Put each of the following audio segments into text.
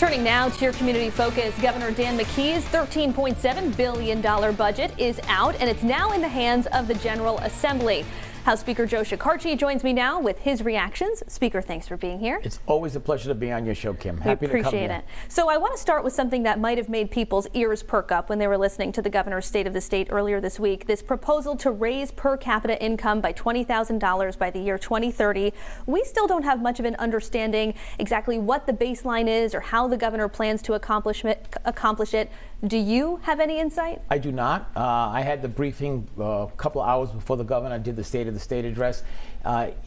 Turning now to your community focus, Governor Dan McKee's $13.7 billion budget is out, and it's now in the hands of the General Assembly. House Speaker Joe Shekarchi joins me now with his reactions. Speaker, thanks for being here. It's always a pleasure to be on your show, Kim. Happy to come here. Appreciate it. So I want to start with something that might have made people's ears perk up when they were listening to the governor's State of the State earlier this week. This proposal to raise per capita income by $20,000 by the year 2030. We still don't have much of an understanding exactly what the baseline is or how the governor plans to accomplish it. Do you have any insight? I do not. I had the briefing a couple hours before the governor did the State of the State address.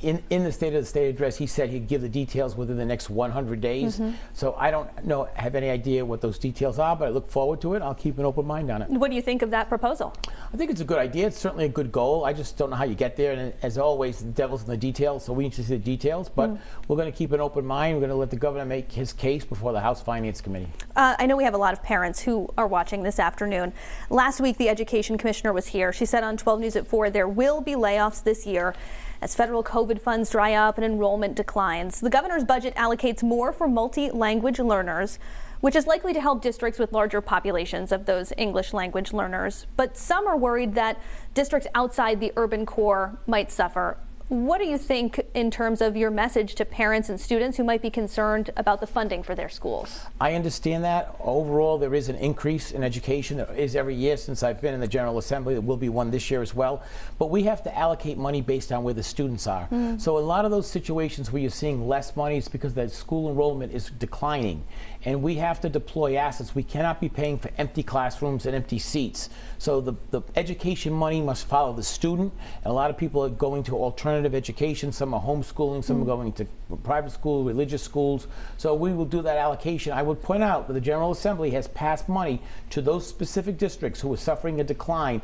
In the State of the State address, he said he'd give the details within the next 100 days. So I don't have any idea what those details are, but I look forward to it. I'll keep an open mind on it. What do you think of that proposal? I think it's a good idea. It's certainly a good goal. I just don't know how you get there. And as always, the devil's in the details, so we need to see the details. But we're going to keep an open mind. We're going to let the governor make his case before the House Finance Committee. I know we have a lot of parents who are watching this afternoon. Last week, the Education Commissioner was here. She said on 12 News at 4 there will be layoffs this year as federal COVID funds dry up and enrollment declines. The governor's budget allocates more for multi-language learners, which is likely to help districts with larger populations of those English language learners. But some are worried that districts outside the urban core might suffer. What do you think in terms of your message to parents and students who might be concerned about the funding for their schools? I understand that. Overall, there is an increase in education. There is every year since I've been in the General Assembly. There will be one this year as well. But we have to allocate money based on where the students are. So a lot of those situations where you're seeing less money is because the school enrollment is declining. And we have to deploy assets. We cannot be paying for empty classrooms and empty seats. So the education money must follow the student. And a lot of people are going to alternative education. Some are homeschooling, some are going to private school, religious schools. So we will do that allocation. I would point out that the General Assembly has passed money to those specific districts who are suffering a decline.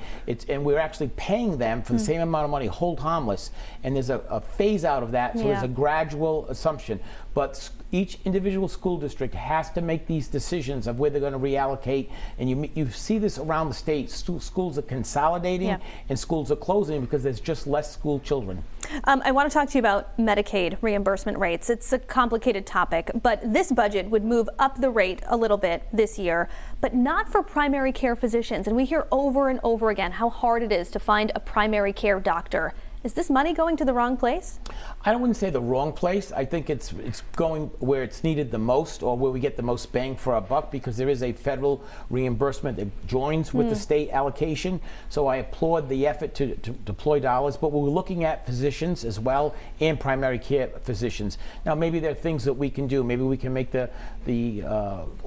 And we're actually paying them for the same amount of money, hold harmless. And there's a phase out of that, so there's a gradual assumption. But each individual school district has to make these decisions of where they're going to reallocate. And you see this around the state. Schools are consolidating and schools are closing because there's just less school children. I want to talk to you about Medicaid reimbursement rates. It's a complicated topic, but this budget would move up the rate a little bit this year, but not for primary care physicians. And we hear over and over again how hard it is to find a primary care doctor. Is this money going to the wrong place? I wouldn't say the wrong place. I think it's going where it's needed the most, or where we get the most bang for our buck, because there is a federal reimbursement that joins with the state allocation. So I applaud the effort to deploy dollars, but we're looking at physicians as well and primary care physicians. Now maybe there are things that we can do. Maybe we can make the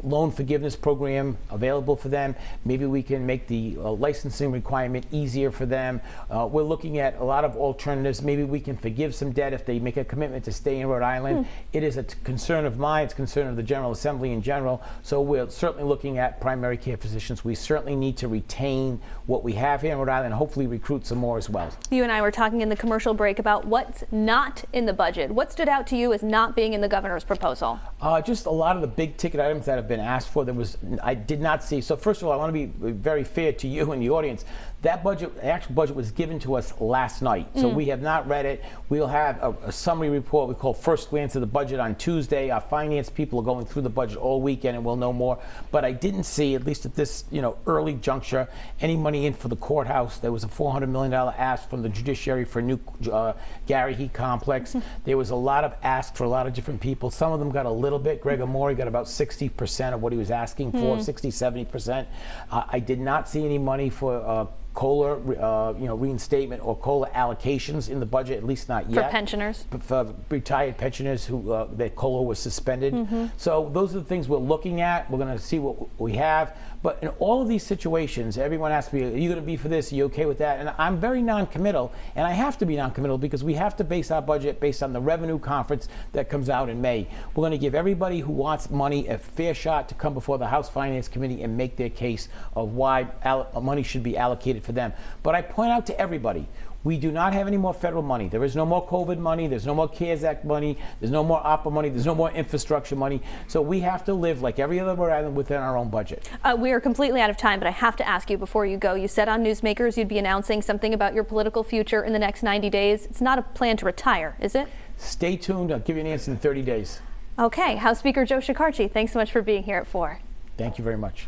loan forgiveness program available for them. Maybe we can make the licensing requirement easier for them. We're looking at a lot of alternatives. Maybe we can forgive some debt if they make a commitment to stay in Rhode Island. It is a concern of mine. It's a concern of the General Assembly in general. So we're certainly looking at primary care physicians. We certainly need to retain what we have here in Rhode Island and hopefully recruit some more as well. You and I were talking in the commercial break about what's not in the budget. What stood out to you as not being in the governor's proposal? Just a lot of the big ticket items that have been asked for. I did not see. So first of all, I want to be very fair to you and the audience. That budget, the actual budget, was given to us last night. So we have not read it. We'll have a summary report we call First Glance of the Budget on Tuesday. Our finance people are going through the budget all weekend and we'll know more. But I didn't see, at least at this early juncture, any money in for the courthouse. There was a $400 million ask from the judiciary for a new Gary Heat complex. There was a lot of ask for a lot of different people. Some of them got a little bit. Greg Amore got about 60% of what he was asking for, 60, 70%. I did not see any money for COLA, reinstatement or COLA allocations in the budget, at least not yet. For pensioners? For retired pensioners who that COLA was suspended. So those are the things we're looking at. We're going to see what we have. But in all of these situations, everyone asks me, are you going to be for this? Are you okay with that? And I'm very non-committal, and I have to be non-committal because we have to base our budget based on the revenue conference that comes out in May. We're going to give everybody who wants money a fair shot to come before the House Finance Committee and make their case of why money should be allocated for them. But I point out to everybody, we do not have any more federal money. There is no more COVID money. There's no more CARES Act money. There's no more ARPA money. There's no more infrastructure money. So we have to live like every other Rhode Island within our own budget. We are completely out of time, but I have to ask you before you go. You said on Newsmakers you'd be announcing something about your political future in the next 90 days. It's not a plan to retire, is it? Stay tuned. I'll give you an answer in 30 days. Okay, House Speaker Joe Shekarchi, thanks so much for being here at 4. Thank you very much.